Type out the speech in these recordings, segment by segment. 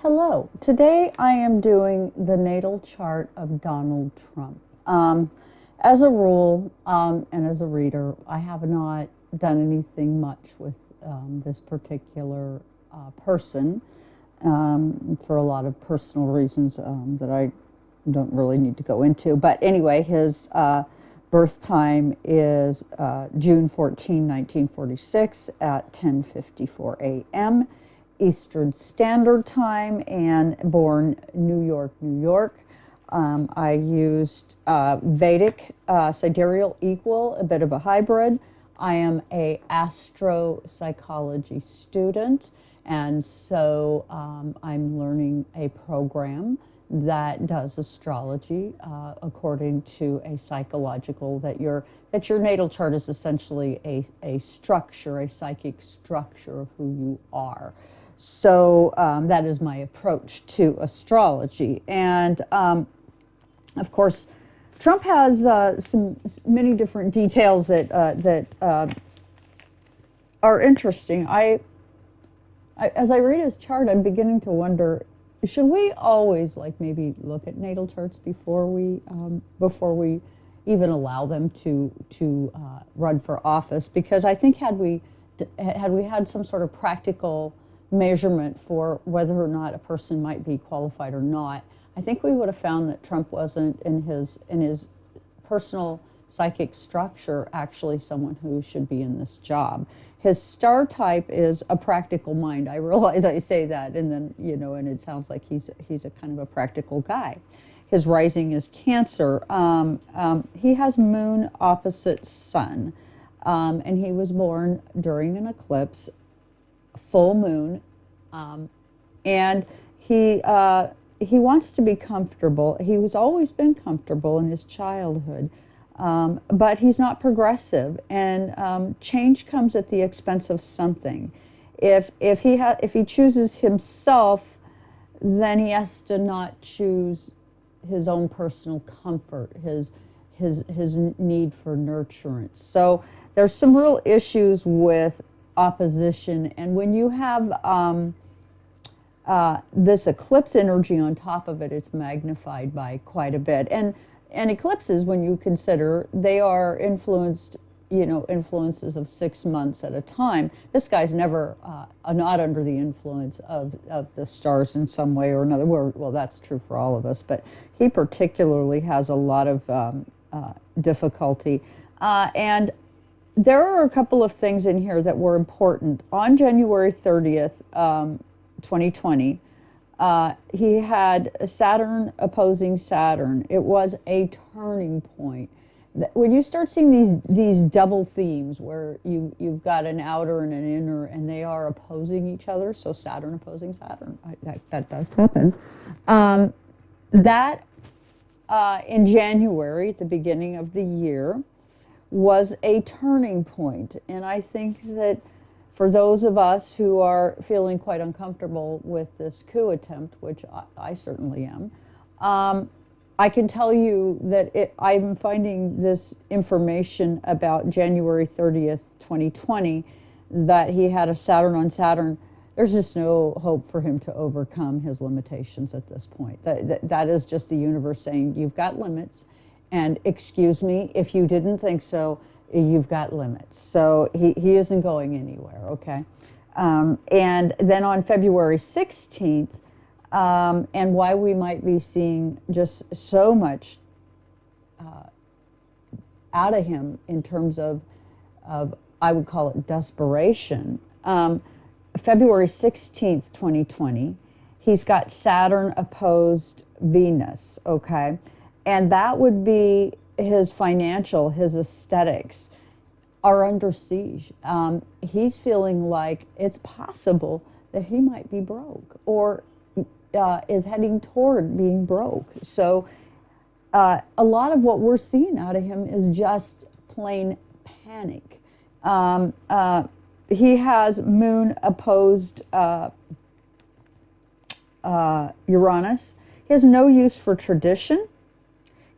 Hello. Today I am doing the natal chart of Donald Trump. As a rule, and as a reader, I have not done anything much with this particular person for a lot of personal reasons that I don't really need to go into. But anyway, his birth time is June 14, 1946 at 10:54 a.m. Eastern Standard Time, and born New York, New York. I used Vedic sidereal equal, a bit of a hybrid. I am a astropsychology student, and so I'm learning a program that does astrology according to a psychological, that your natal chart is essentially a structure, a psychic structure of who you are. So that is my approach to astrology. And of course, Trump has many different details that are interesting. As I read his chart, I'm beginning to wonder, should we always maybe look at natal charts before we even allow them to run for office? Because I think had we had some sort of practical measurement for whether or not a person might be qualified or not, I think we would have found that Trump wasn't in his personal psychic structure actually someone who should be in this job. His star type is a practical mind. I realize I say that, and then and it sounds like he's a kind of a practical guy. His rising is Cancer. He has moon opposite sun, and he was born during an eclipse, full moon, and he wants to be comfortable. He was always been comfortable in his childhood, but he's not progressive, and change comes at the expense of something. If he chooses himself, then he has to not choose his own personal comfort, his need for nurturance. So there's some real issues with opposition, and when you have this eclipse energy on top of it, it's magnified by quite a bit. And eclipses, when you consider, they are influences of 6 months at a time. This guy's never not under the influence of the stars in some way or another. Well, that's true for all of us, but he particularly has a lot of difficulty. And there are a couple of things in here that were important. On January 30th, 2020, he had Saturn opposing Saturn. It was a turning point. When you start seeing these double themes where you've got an outer and an inner, and they are opposing each other, so Saturn opposing Saturn, that does happen. That in January, at the beginning of the year, was a turning point. And I think that for those of us who are feeling quite uncomfortable with this coup attempt, which I certainly am, I can tell you that I'm finding this information about January 30th, 2020, that he had a Saturn on Saturn. There's just no hope for him to overcome his limitations at this point. That is just the universe saying, you've got limits, and excuse me, if you didn't think so, you've got limits. So he isn't going anywhere, okay? And then on February 16th, and why we might be seeing just so much out of him in terms of I would call it desperation. February 16th, 2020, he's got Saturn opposed Venus, okay? And that would be his financial, his aesthetics are under siege. He's feeling like it's possible that he might be broke, or is heading toward being broke. So a lot of what we're seeing out of him is just plain panic. He has moon opposed Uranus. He has no use for tradition.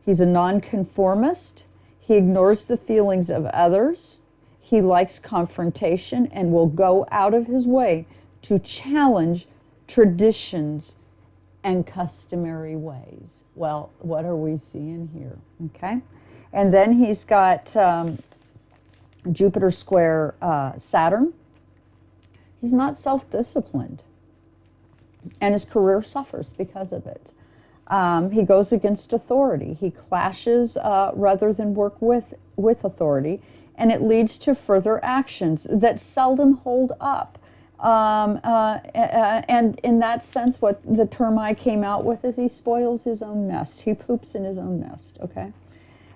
He's a nonconformist. He ignores the feelings of others. He likes confrontation and will go out of his way to challenge traditions and customary ways. Well, what are we seeing here? Okay. And then he's got Jupiter square Saturn. He's not self-disciplined, and his career suffers because of it. He goes against authority. He clashes rather than work with authority, and it leads to further actions that seldom hold up. And in that sense, what the term I came out with is he spoils his own nest. He poops in his own nest, okay?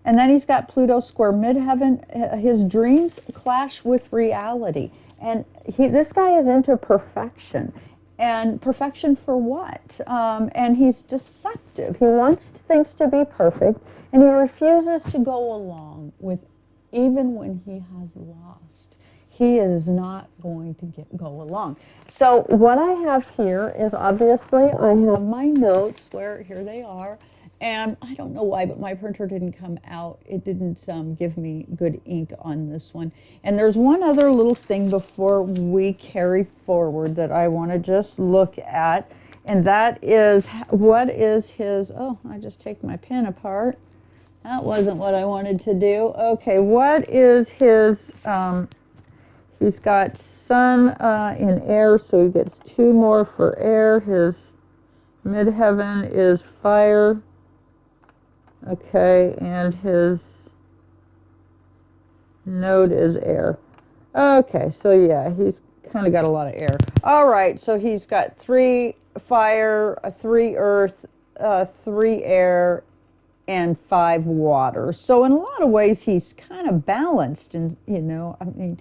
And then he's got Pluto square midheaven. His dreams clash with reality. And this guy is into perfection. And perfection for what? And he's deceptive. He wants things to be perfect, and he refuses to go along with even when he has lost. He is not going to go along. So what I have here is, obviously I have my notes where here they are, and I don't know why, but my printer didn't come out. It didn't give me good ink on this one. And there's one other little thing before we carry forward that I want to just look at, and that is what is his, oh, I just take my pen apart. That wasn't what I wanted to do. Okay, what is his, he's got Sun in air, so he gets 2 more for air. His midheaven is fire. Okay, and his node is air. Okay, so yeah, he's kind of got a lot of air. All right, so he's got 3 fire, 3 earth, 3 air, and 5 water. So in a lot of ways, he's kind of balanced, and you know, I mean,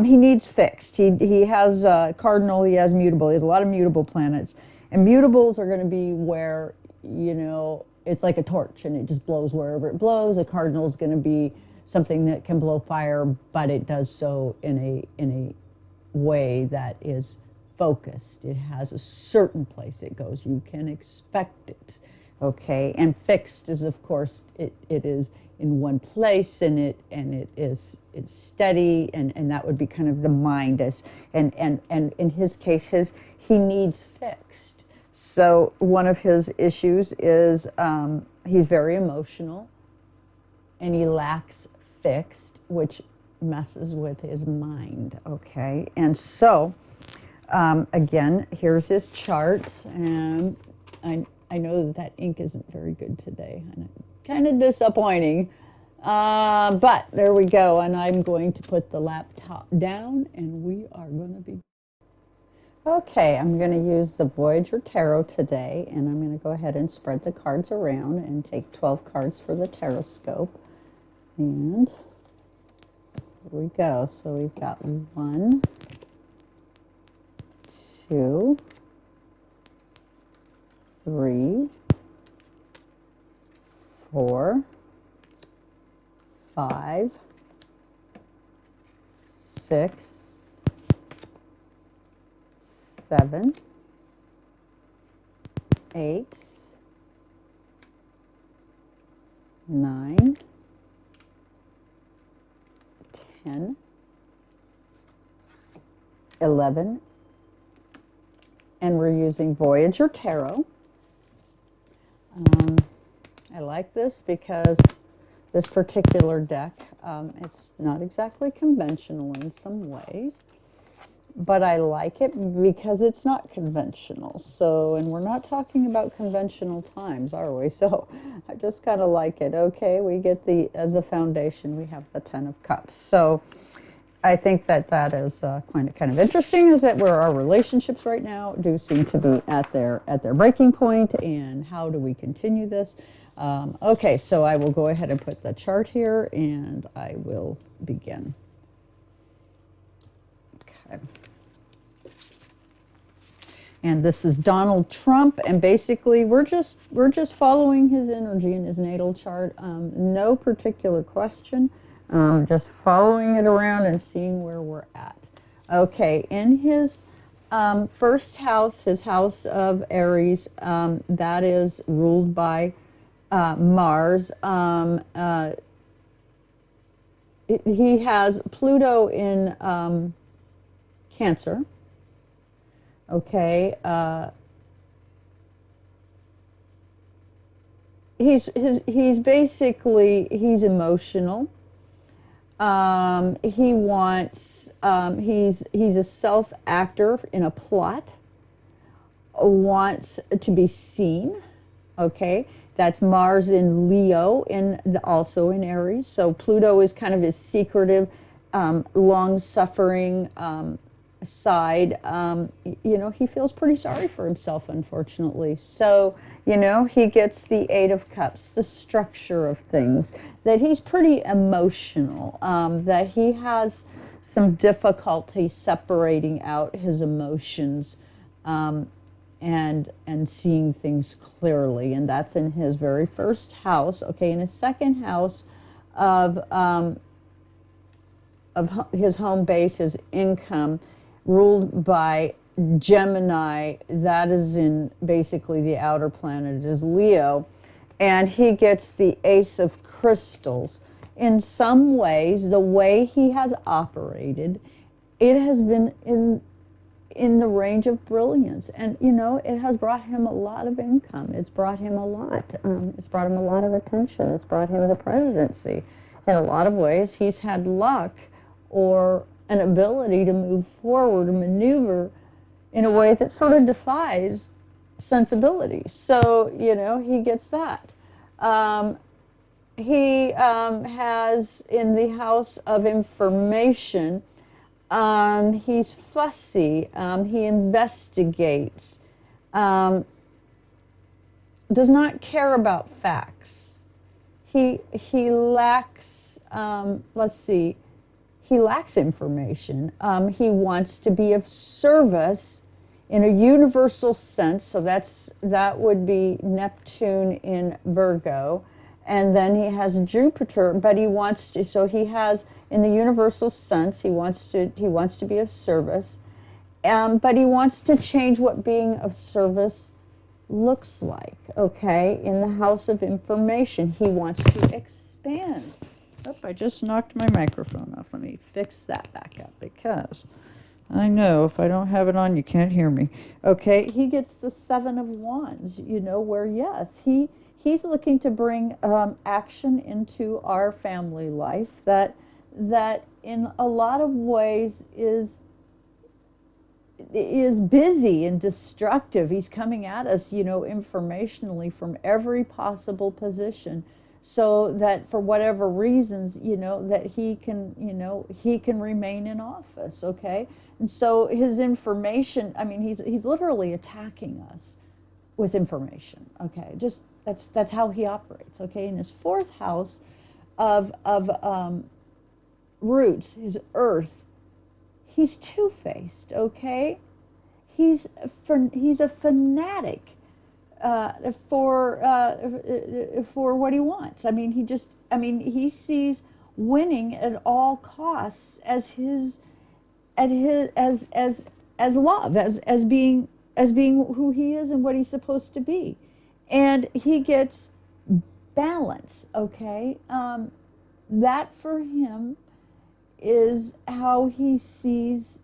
he needs fixed. He has cardinal, he has mutable. He has a lot of mutable planets, and mutables are going to be where, you know, it's like a torch and it just blows wherever it blows. A cardinal is going to be something that can blow fire, but it does so in a way that is focused. It has a certain place it goes. You can expect it. Okay, and fixed is, of course, it is in one place, and it's steady, and that would be kind of the mind as, and in his case, he needs fixed. So one of his issues is he's very emotional, and he lacks fixed, which messes with his mind. Okay, and so again, here's his chart, and I know that ink isn't very good today, and it's kind of disappointing, but there we go, and I'm going to put the laptop down, and we are going to be... Okay, I'm going to use the Voyager Tarot today, and I'm going to go ahead and spread the cards around and take 12 cards for the Tarot scope, and here we go. So we've got 1, 2, 3, 4, 5, 6, 7, 8, 9, 10, 11, and we're using Voyager Tarot. I like this because this particular deck, it's not exactly conventional in some ways, but I like it because it's not conventional. So, and we're not talking about conventional times, are we? So I just kind of like it. Okay, we get as a foundation, we have the 10 of Cups. So I think that is kind of interesting, is that where our relationships right now do seem to be at their breaking point, and how do we continue this? Okay, so I will go ahead and put the chart here, and I will begin. Okay. And this is Donald Trump, and basically we're just following his energy in his natal chart. No particular question, just following it around and seeing where we're at. Okay, in his first house, his house of Aries, that is ruled by Mars. He has Pluto in Cancer. Okay. He's basically, he's emotional. He wants, he's a self actor in a plot, wants to be seen. Okay, that's Mars in Leo and also in Aries. So Pluto is kind of his secretive, long-suffering side. He feels pretty sorry for himself, unfortunately. So, he gets the Eight of Cups, the structure of things, that he's pretty emotional, that he has some difficulty separating out his emotions. And seeing things clearly, and that's in his very first house. Okay, in his second house of his home base, his income, ruled by Gemini. That is in basically the outer planet is Leo, and he gets the Ace of Crystals. In some ways, the way he has operated, it has been in the range of brilliance, and it has brought him a lot of income. It's brought him a lot. It's brought him a lot of attention. It's brought him the presidency. In a lot of ways, he's had luck or an ability to move forward and maneuver in a way that sort of defies sensibility. So he gets that. He has in the house of information. He's fussy. He investigates. Does not care about facts. He lacks. He lacks information. He wants to be of service in a universal sense. So that would be Neptune in Virgo. And then he has Jupiter, but he wants to, so he has, in the universal sense, he wants to be of service, but he wants to change what being of service looks like, okay? In the house of information, he wants to expand. Oh, I just knocked my microphone off. Let me fix that back up, because I know if I don't have it on, you can't hear me. Okay, he gets the Seven of Wands, where, yes, he's looking to bring action into our family life that in a lot of ways is busy and destructive. He's coming at us, informationally from every possible position, so that for whatever reasons, that he can remain in office, okay? And so his information, he's literally attacking us with information, okay? Just that's how he operates, okay? In his fourth house of roots, his earth, he's two-faced, okay? He's a fanatic for what he wants. He sees winning at all costs as love, as being who he is and what he's supposed to be. And he gets balance, okay? That for him is how he sees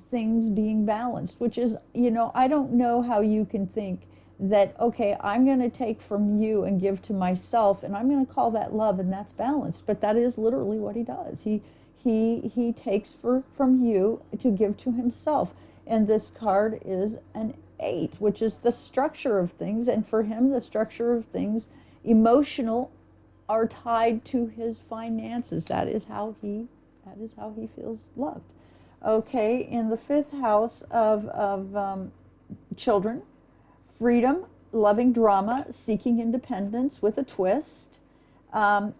things being balanced, which is, I don't know how you can think that, okay, I'm going to take from you and give to myself, and I'm going to call that love, and that's balanced. But that is literally what he does. He takes from you to give to himself. And this card is an 8, which is the structure of things. And for him, the structure of things, emotional, are tied to his finances. That is how he feels loved. Okay, in the 5th house of children, freedom, loving drama, seeking independence with a twist.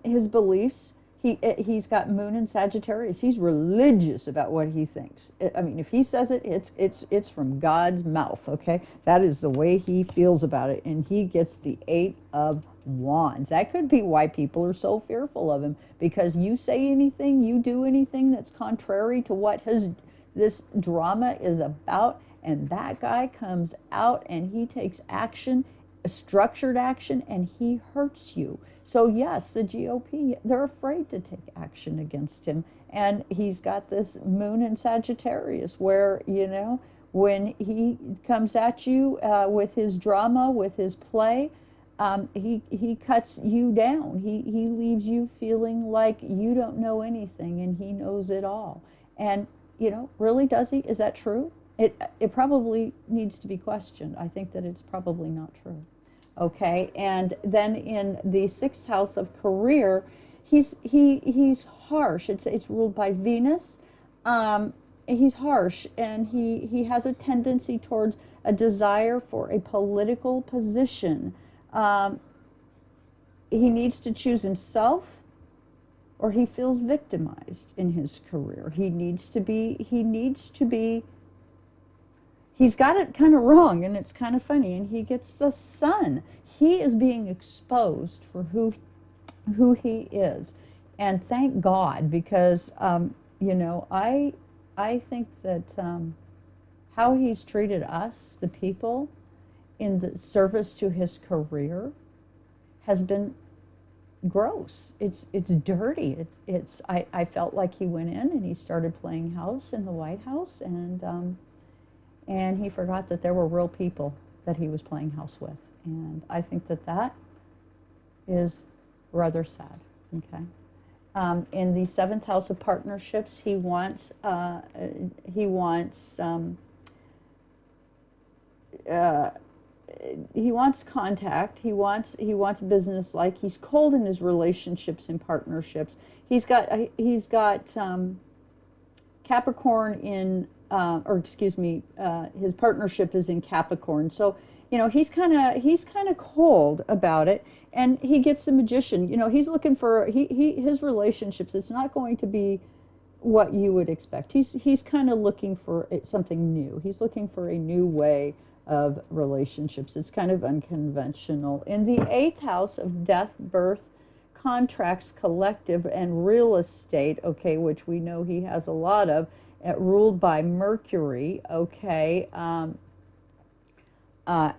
His beliefs, he's got Moon in Sagittarius. He's religious about what he thinks. If he says it, it's from God's mouth, okay? That is the way he feels about it, and he gets the 8 of Wands. That could be why people are so fearful of him, because you say anything, you do anything that's contrary to what this drama is about, and that guy comes out and he takes action, structured action, and he hurts you. So yes, the GOP, they're afraid to take action against him. And he's got this Moon in Sagittarius where, When he comes at you with his drama, with his play, he cuts you down. He leaves you feeling like you don't know anything and he knows it all. And, really, does he? Is that true? It probably needs to be questioned. I think that it's probably not true. Okay, and then in the 6th house of career, he's harsh. It's ruled by Venus. He's harsh, and he has a tendency towards a desire for a political position. He needs to choose himself, or he feels victimized in his career. He's got it kind of wrong, and it's kind of funny, and he gets the sun. He is being exposed for who he is. And thank God, because, I think that how he's treated us, the people, in the service to his career has been gross. It's dirty. I felt like he went in and he started playing house in the White House, and he forgot that there were real people that he was playing house with. And I think that is rather sad. Okay. In the 7th house of partnerships, he wants contact. He wants business. Like, he's cold in his relationships and partnerships. He's got Capricorn in, his partnership is in Capricorn. So, he's kind of cold about it. And he gets the Magician. He's looking for his relationships. It's not going to be what you would expect. He's kind of looking for something new. He's looking for a new way of relationships. It's kind of unconventional. In the 8th house of death, birth, contracts, collective, and real estate, okay, which we know he has a lot of, ruled by Mercury, okay,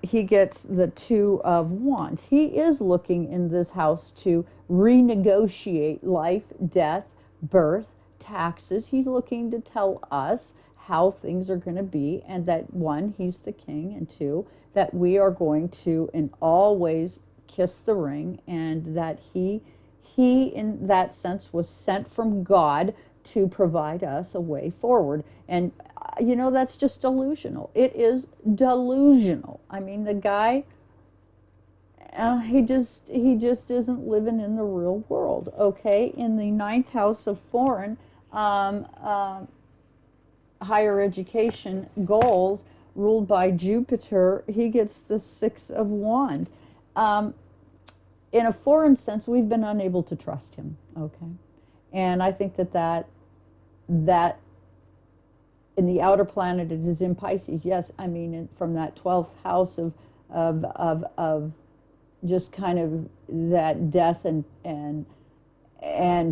he gets the 2 of Wands. He is looking in this house to renegotiate life, death, birth, taxes. He's looking to tell us how things are going to be, and that 1, he's the king, and 2, that we are going to in all ways kiss the ring, and that he in that sense was sent from God to provide us a way forward. And that's just delusional. It is delusional. I mean, the guy, he just isn't living in the real world. Okay, in the 9th house of foreign, higher education goals, ruled by Jupiter, he gets the 6 of Wands. In a foreign sense, we've been unable to trust him. Okay, and I think that in the outer planet, it is in Pisces. Yes, I mean, from that 12th house of just kind of that death and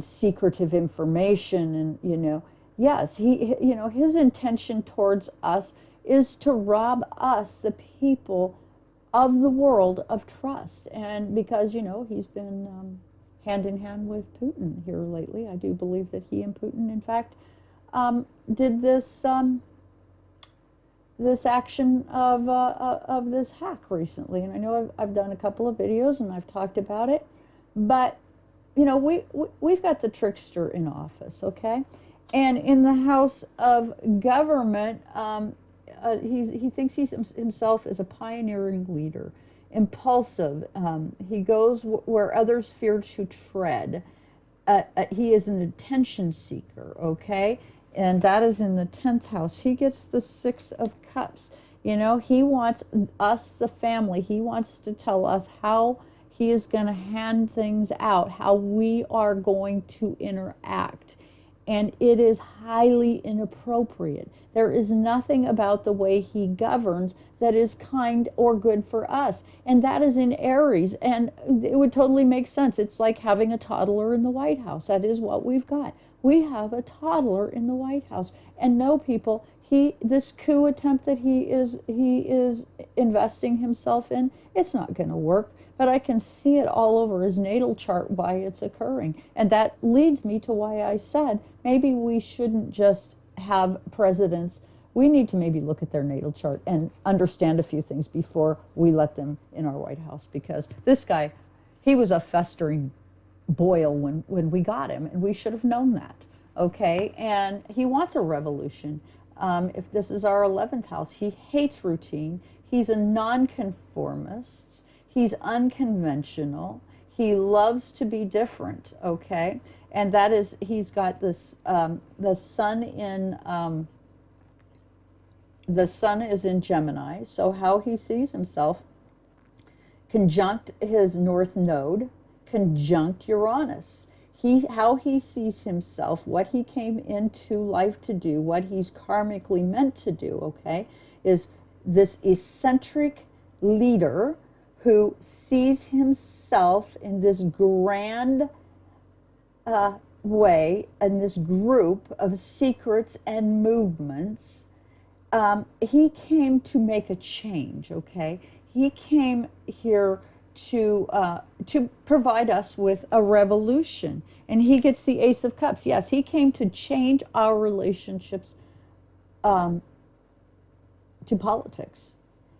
secretive information, and yes, his intention towards us is to rob us, the people of the world, of trust. And because he's been hand in hand with Putin here lately, I do believe that he and Putin, in fact, did this action of this hack recently. And I know I've done a couple of videos and I've talked about it, but we've got the trickster in office, okay? And in the house of government, he thinks himself as a pioneering leader, impulsive. He goes where others fear to tread. He is an attention seeker, okay? And that is in the 10th house. He gets the 6 of Cups. He wants us, the family, he wants to tell us how he is going to hand things out, how we are going to interact. And it is highly inappropriate. There is nothing about the way he governs that is kind or good for us. And that is in Aries. And it would totally make sense. It's like having a toddler in the White House. That is what we've got. We have a toddler in the White House. And no, people, this coup attempt that he is investing himself in, it's not going to work. But I can see it all over his natal chart why it's occurring. And that leads me to why I said maybe we shouldn't just have presidents we need to maybe look at their natal chart and understand a few things before we let them in our White House, because this guy, he was a festering boil when we got him, and we should have known that. Okay, and he wants a revolution. If this is our 11th house, he hates routine. He's a nonconformist. He's unconventional. He loves to be different. Okay, and that is, he's got this the sun is in Gemini. So how he sees himself, conjunct his north node, conjunct Uranus. How he sees himself, what he came into life to do, what he's karmically meant to do, okay, is this eccentric leader who sees himself in this grand way, in this group of secrets and movements. He came to make a change, okay? He came here to provide us with a revolution. And he gets the Ace of Cups. Yes, he came to change our relationships to politics.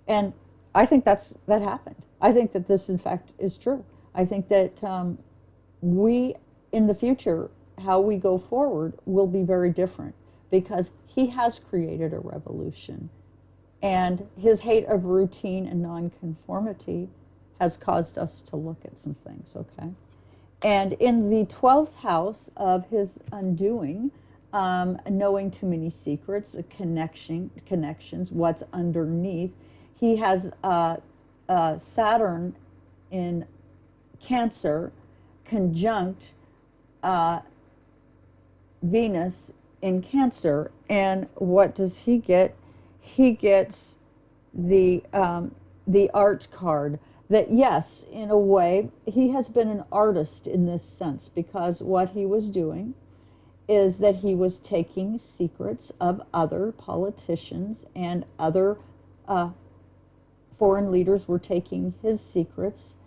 And I think that happened. I think that this, in fact, is true. I think that we, in the future, how we go forward will be very different, because he has created a revolution. And his hate of routine and nonconformity has caused us to look at some things, okay? And in the 12th house of his undoing, knowing too many secrets, connections, what's underneath, he has Saturn in Cancer conjunct Venus in Cancer. And what does he get? He gets the art card. That, yes, in a way, he has been an artist in this sense, because what he was doing is that he was taking secrets of other politicians, and other foreign leaders were taking his secrets,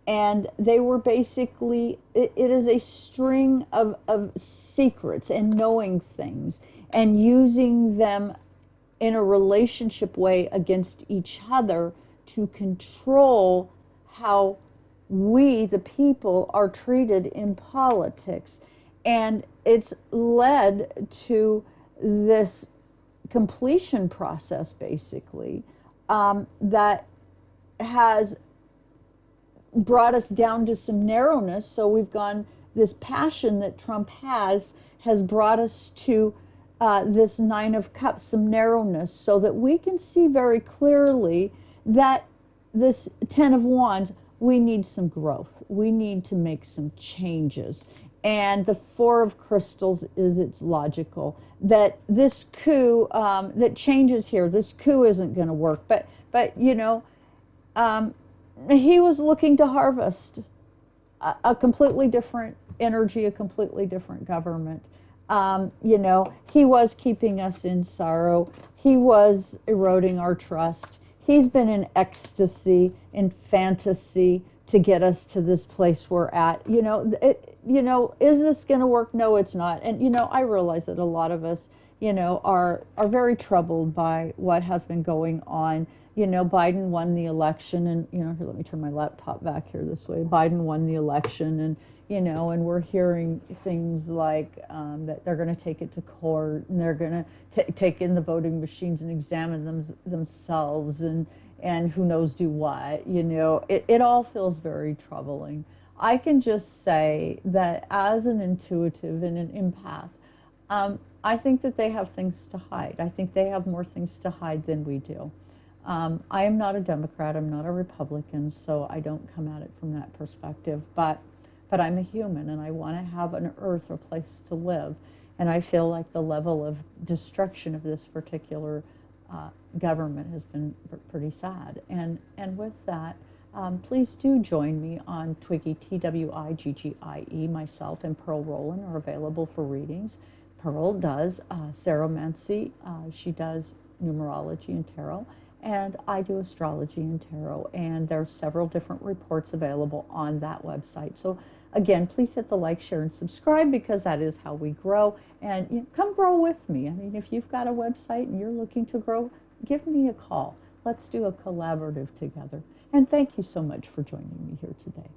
and they were basically, it is a string of secrets and knowing things and using them in a relationship way against each other to control how we, the people, are treated in politics. And it's led to this completion process, basically, that has brought us down to some narrowness. So we've gone, this passion that Trump has brought us to this Nine of Cups, some narrowness, so that we can see very clearly that this Ten of Wands, we need some growth. We need to make some changes. And the Four of Crystals is its logical. That this coup that changes here, this coup isn't going to work. But you know, he was looking to harvest a completely different energy, a completely different government. You know, he was keeping us in sorrow. He was eroding our trust. He's been in ecstasy, in fantasy, to get us to this place we're at. You know, is this going to work? No, it's not. And, you know, I realize that a lot of us, you know, are very troubled by what has been going on. You know, Biden won the election, and, you know, here, let me turn my laptop back here this way. Biden won the election, and, you know, and we're hearing things like that they're going to take it to court, and they're going to take in the voting machines and examine them themselves, and who knows do what. You know, it all feels very troubling. I can just say that as an intuitive and an empath, I think that they have things to hide. I think they have more things to hide than we do. I am not a Democrat, I'm not a Republican, so I don't come at it from that perspective, but I'm a human, and I want to have an earth or place to live. And I feel like the level of destruction of this particular government has been pretty sad. And with that, please do join me on Twiggy, Twiggie. Myself and Pearl Rowland are available for readings. Pearl does ceromancy, she does numerology and tarot, and I do astrology and tarot, and there are several different reports available on that website. So again, please hit the like, share, and subscribe, because that is how we grow. And come grow with me. I mean, if you've got a website and you're looking to grow, give me a call. Let's do a collaborative together. And thank you so much for joining me here today.